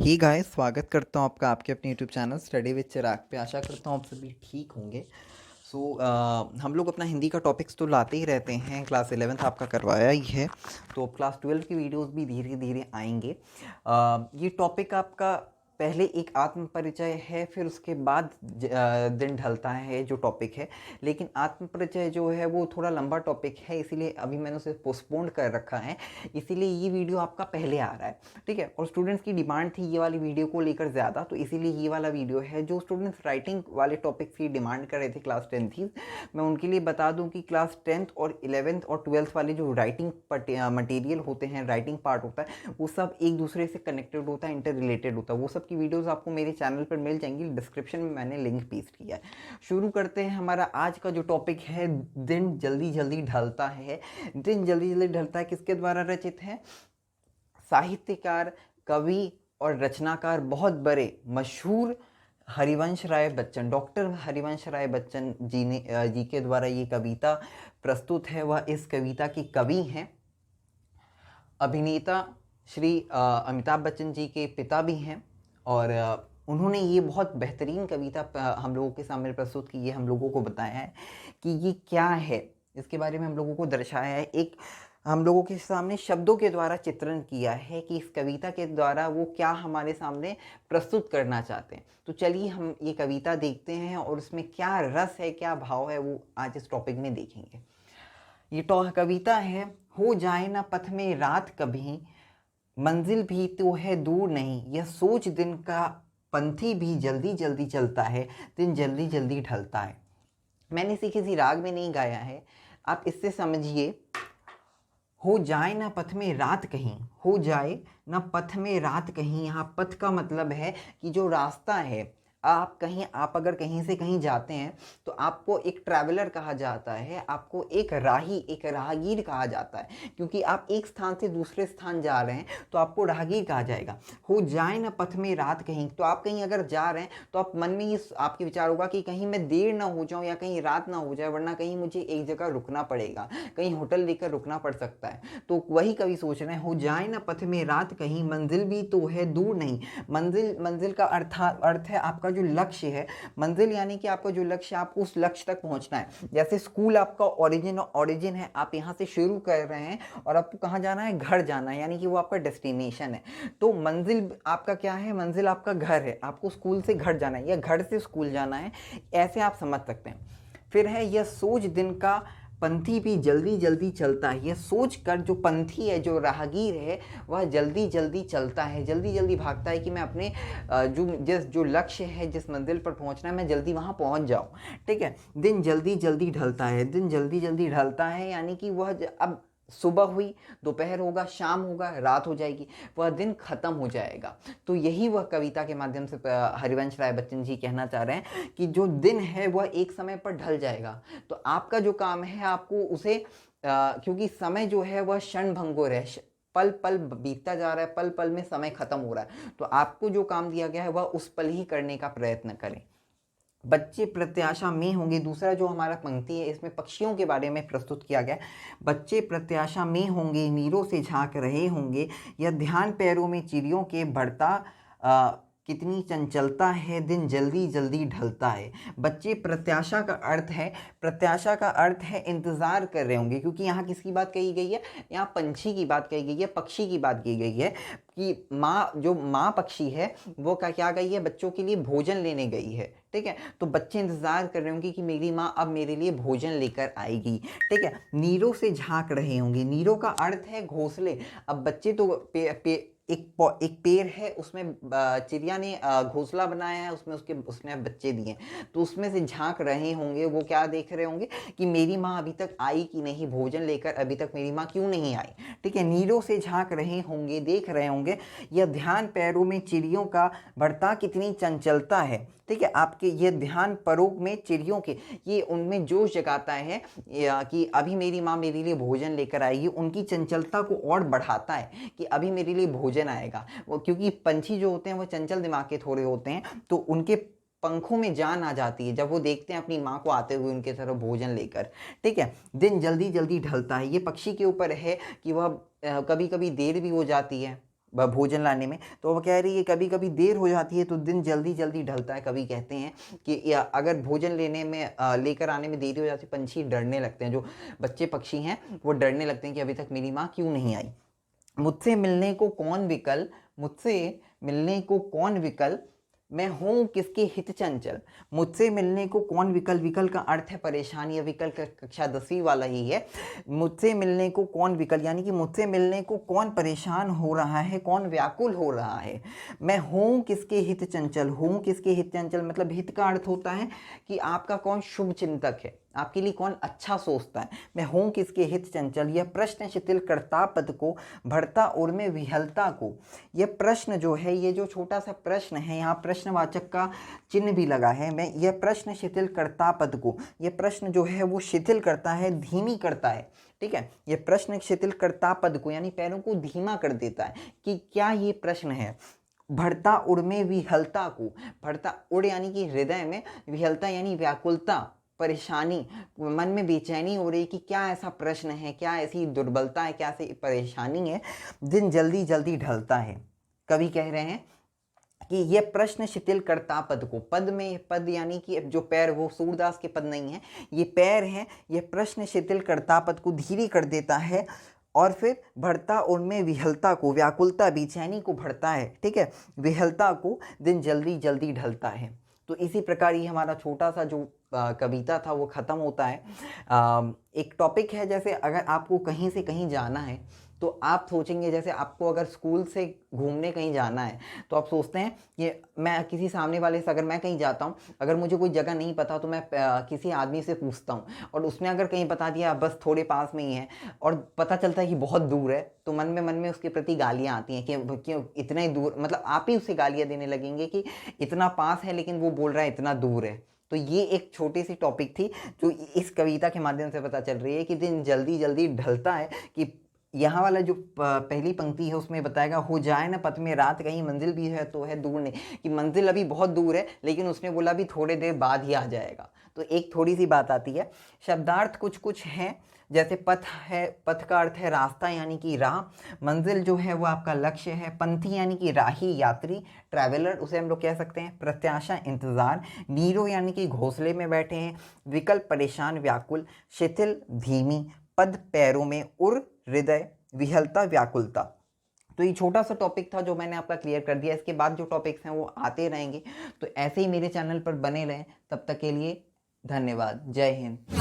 ही guys, स्वागत करता हूँ आपका आपके अपने यूट्यूब चैनल स्टडी विद चिराग पे। आशा करता हूँ आप सभी ठीक होंगे। हम लोग अपना हिंदी का टॉपिक्स तो लाते ही रहते हैं। क्लास 11th आपका करवाया ही है, तो क्लास 12 की वीडियोस भी धीरे धीरे आएंगे। ये टॉपिक आपका पहले एक आत्म परिचय है, फिर उसके बाद दिन ढलता है जो टॉपिक है। लेकिन आत्म परिचय जो है वो थोड़ा लंबा टॉपिक है, इसीलिए अभी मैंने उसे पोस्टपोन कर रखा है। इसीलिए ये वीडियो आपका पहले आ रहा है, ठीक है। और स्टूडेंट्स की डिमांड थी ये वाली वीडियो को लेकर ज़्यादा, तो इसीलिए ये वाला वीडियो है। जो स्टूडेंट्स राइटिंग वाले टॉपिक की डिमांड कर रहे थे क्लास 10th की, मैं उनके लिए बता दूं कि क्लास 10th और 11th और 12th वाले जो राइटिंग मटेरियल होते हैं, राइटिंग पार्ट होता है, वो सब एक दूसरे से कनेक्टेड होता है, इंटर रिलेटेड होता है। वो सब की वीडियोज़ आपको मेरे चैनल पर मिल जाएंगी, डिस्क्रिप्शन में मैंने लिंक पेस्ट किया है। शुरू करते हैं। हमारा आज का जो टॉपिक है, दिन जल्दी जल्दी ढलता है। दिन जल्दी जल्दी ढलता है किसके द्वारा रचित है? साहित्यकार, कवि और रचनाकार, बहुत बड़े मशहूर हरिवंश राय बच्चन, डॉक्टर हरिवंश राय बच्चन जी के द्वारा ये कविता प्रस्तुत है। वह इस कविता की कवि हैं। अभिनेता श्री अमिताभ बच्चन जी के पिता भी हैं, और उन्होंने ये बहुत बेहतरीन कविता हम लोगों के सामने प्रस्तुत की है। हम लोगों को बताया है कि ये क्या है, इसके बारे में हम लोगों को दर्शाया है। एक हम लोगों के सामने शब्दों के द्वारा चित्रण किया है कि इस कविता के द्वारा वो क्या हमारे सामने प्रस्तुत करना चाहते हैं। तो चलिए हम ये कविता देखते हैं और उसमें क्या रस है, क्या भाव है, वो आज इस टॉपिक में देखेंगे। ये कविता है। हो जाए ना पथ में रात कभी, मंजिल भी तो है दूर नहीं, यह सोच दिन का पंथी भी जल्दी जल्दी चलता है, दिन जल्दी जल्दी ढलता है। मैंने इसे किसी राग में नहीं गाया है, आप इससे समझिए। हो जाए ना पथ में रात कहीं, हो जाए ना पथ में रात कहीं, यहाँ पथ का मतलब है कि जो रास्ता है, आप अगर कहीं से कहीं जाते हैं तो आपको एक ट्रैवलर कहा जाता है, आपको एक राही, एक राहगीर कहा जाता है। क्योंकि आप एक स्थान से दूसरे स्थान जा रहे हैं तो आपको राहगीर कहा जाएगा। हो जाए ना पथ में रात कहीं, तो आप कहीं अगर जा रहे हैं तो आप मन में ये आपके विचार होगा कि कहीं मैं देर ना हो जाऊं या कहीं रात ना हो जाए, वरना कहीं मुझे एक जगह रुकना पड़ेगा, कहीं होटल लेकर रुकना पड़ सकता है। तो वही कवि सोच रहे हैं, हो जाए ना पथ में रात कहीं, मंजिल भी तो है दूर नहीं। मंजिल का अर्थ है आपका जो लक्ष्य है। मंजिल यानी कि आपका जो लक्ष्य है, आपको उस लक्ष्य तक पहुंचना है। जैसे स्कूल आपका ओरिजिन है, आप यहाँ से शुरू कर रहे हैं और आपको कहाँ जाना है? घर जाना है, यानी कि वो आपका डेस्टिनेशन है। तो मंजिल आपका क्या है? मंजिल आपका घर है, आपको स्कूल से घर जाना है या घर से स्कूल जाना है, ऐसे आप समझ सकते हैं। फिर है, यह सोच दिन का पंथी भी जल्दी जल्दी चलता है। यह सोच कर जो पंथी है, जो राहगीर है, वह जल्दी जल्दी चलता है, जल्दी जल्दी भागता है कि मैं अपने जो लक्ष्य है, जिस मंजिल पर पहुंचना है, मैं जल्दी वहां पहुंच जाऊं। ठीक है। दिन जल्दी जल्दी ढलता है, दिन जल्दी जल्दी ढलता है यानी कि वह अब सुबह हुई, दोपहर होगा, शाम होगा, रात हो जाएगी, वह दिन खत्म हो जाएगा। तो यही वह कविता के माध्यम से हरिवंश राय बच्चन जी कहना चाह रहे हैं कि जो दिन है वह एक समय पर ढल जाएगा। तो आपका जो काम है, आपको उसे क्योंकि समय जो है वह क्षण भंगुर है, पल पल बीतता जा रहा है, पल पल में समय खत्म हो रहा है। तो आपको जो काम दिया गया है वह उस पल ही करने का प्रयत्न करें। बच्चे प्रत्याशा में होंगे, दूसरा जो हमारा पंक्ति है इसमें पक्षियों के बारे में प्रस्तुत किया गया। बच्चे प्रत्याशा में होंगे, नीरों से झांक रहे होंगे, यह ध्यान पैरों में चिड़ियों के बढ़ता कितनी चंचलता है, दिन जल्दी जल्दी ढलता है। बच्चे प्रत्याशा का अर्थ है, प्रत्याशा का अर्थ है इंतजार कर रहे होंगे, क्योंकि यहाँ किसकी बात कही गई है? यहाँ पंछी की बात कही गई है, पक्षी की बात की गई है कि माँ पक्षी है वो क्या गई है? बच्चों के लिए भोजन लेने गई है। ठीक है। तो बच्चे इंतजार कर रहे होंगे कि मेरी माँ अब मेरे लिए भोजन लेकर आएगी। ठीक है। नीरों से झांक रहे होंगे, नीरों का अर्थ है घोंसले। अब बच्चे तो एक पेड़ है, उसमें चिड़िया ने घोंसला बनाया है, उसने बच्चे दिए, तो उसमें से झांक रहे होंगे। वो क्या देख रहे होंगे कि मेरी माँ अभी तक आई कि नहीं, भोजन लेकर अभी तक मेरी माँ क्यों नहीं आई। ठीक है। नीरों से झांक रहे होंगे, देख रहे होंगे, यह ध्यान पैरों में चिड़ियों का बढ़ता कितनी चंचलता है। ठीक है। आपके ये ध्यान पैरों में चिड़ियों के, ये उनमें जोश जगाता है कि अभी मेरी माँ मेरे लिए भोजन लेकर आएगी, उनकी चंचलता को और बढ़ाता है कि अभी मेरे लिए भोजन आएगा। वो क्योंकि पंछी जो होते हैं वो चंचल दिमाग के थोड़े होते हैं, तो उनके पंखों में जान आ जाती है जब वो देखते हैं अपनी माँ को आते हुए उनके तरफ भोजन लेकर। ठीक है। दिन जल्दी जल्दी ढलता है, ये पक्षी के ऊपर है कि वह कभी कभी देर भी हो जाती है, भोजन लाने में। तो वो कह रही है कभी कभी देर हो जाती है तो दिन जल्दी जल्दी ढलता है। कभी कहते हैं कि या अगर भोजन लेने में लेकर आने में देरी हो जाती है, पंछी डरने लगते हैं, जो बच्चे पक्षी हैं वो डरने लगते हैं कि अभी तक मेरी माँ क्यों नहीं आई। मुझसे मिलने को कौन विकल, मुझसे मिलने को कौन विकल, मैं हूँ किसके हित चंचल। मुझसे मिलने को कौन विकल, विकल का अर्थ है परेशानी, या विकल का कक्षा 10वीं वाला ही है। मुझसे मिलने को कौन विकल यानी कि मुझसे मिलने को कौन परेशान हो रहा है, कौन व्याकुल हो रहा है। मैं हूँ किसके हित चंचल, हूँ किसके हित चंचल मतलब हित का अर्थ होता है कि आपका कौन शुभ चिंतक है, आपके लिए कौन अच्छा सोचता है। मैं हूँ किसके हित चंचल, यह प्रश्न शिथिल करता पद को, भरता उर में विहलता को। यह प्रश्न जो है, ये जो छोटा सा प्रश्न है, यहाँ प्रश्नवाचक का चिन्ह भी लगा है। मैं यह प्रश्न शिथिल करता पद को, यह प्रश्न जो है वो शिथिल करता है, धीमी करता है। ठीक है, यह प्रश्न शिथिल करता पद को यानी पैरों को धीमा कर देता है कि क्या ये प्रश्न है। भरता उड़ में विहलता को, भरता उड़ यानी कि हृदय में, विहलता यानी व्याकुलता, परेशानी, मन में बेचैनी हो रही कि क्या ऐसा प्रश्न है, क्या ऐसी दुर्बलता है, क्या ऐसी परेशानी है। दिन जल्दी जल्दी ढलता है। कवि कह रहे हैं कि यह प्रश्न शिथिल करता पद को, पद में पद यानी कि जो पैर, वो सूरदास के पद नहीं है, ये पैर हैं। यह प्रश्न शिथिल करता पद को धीरे कर देता है और फिर भरता उनमें विहलता को, व्याकुलता बेचैनी को भरता है। ठीक है, विहलता को, दिन जल्दी जल्दी ढलता है। तो इसी प्रकार ये हमारा छोटा सा जो कविता था वो ख़त्म होता है। एक टॉपिक है, जैसे अगर आपको कहीं से कहीं जाना है तो आप सोचेंगे, जैसे आपको अगर स्कूल से घूमने कहीं जाना है तो आप सोचते हैं कि मैं किसी सामने वाले से, अगर मैं कहीं जाता हूँ, अगर मुझे कोई जगह नहीं पता तो मैं किसी आदमी से पूछता हूँ और उसने अगर कहीं बता दिया बस थोड़े पास में ही है और पता चलता है कि बहुत दूर है, तो मन में उसके प्रति गालियाँ आती हैं कि क्यों इतना ही दूर, मतलब आप ही उसे गालियाँ देने लगेंगे कि इतना पास है लेकिन वो बोल रहा है इतना दूर है। तो ये एक छोटी सी टॉपिक थी जो इस कविता के माध्यम से पता चल रही है कि दिन जल्दी जल्दी ढलता है। कि यहाँ वाला जो पहली पंक्ति है उसमें बताएगा, हो जाए ना पथ में रात, कहीं मंजिल भी है तो है दूर नहीं, कि मंजिल अभी बहुत दूर है लेकिन उसने बोला भी थोड़े देर बाद ही आ जाएगा। तो एक थोड़ी सी बात आती है। शब्दार्थ कुछ कुछ हैं, जैसे पथ है, पथ का अर्थ है रास्ता यानी कि राह, मंजिल जो है वो आपका लक्ष्य है, पंथी यानी कि राही, यात्री, ट्रैवलर उसे हम लोग कह सकते हैं, प्रत्याशा इंतजार, नीरो यानी कि घोंसले में बैठे हैं, विकल्प परेशान व्याकुल, शिथिल धीमी, पद पैरों में, उर हृदय, विहलता व्याकुलता। तो ये छोटा सा टॉपिक था जो मैंने आपका क्लियर कर दिया। इसके बाद जो टॉपिक्स हैं वो आते रहेंगे, तो ऐसे ही मेरे चैनल पर बने रहें। तब तक के लिए धन्यवाद। जय हिंद।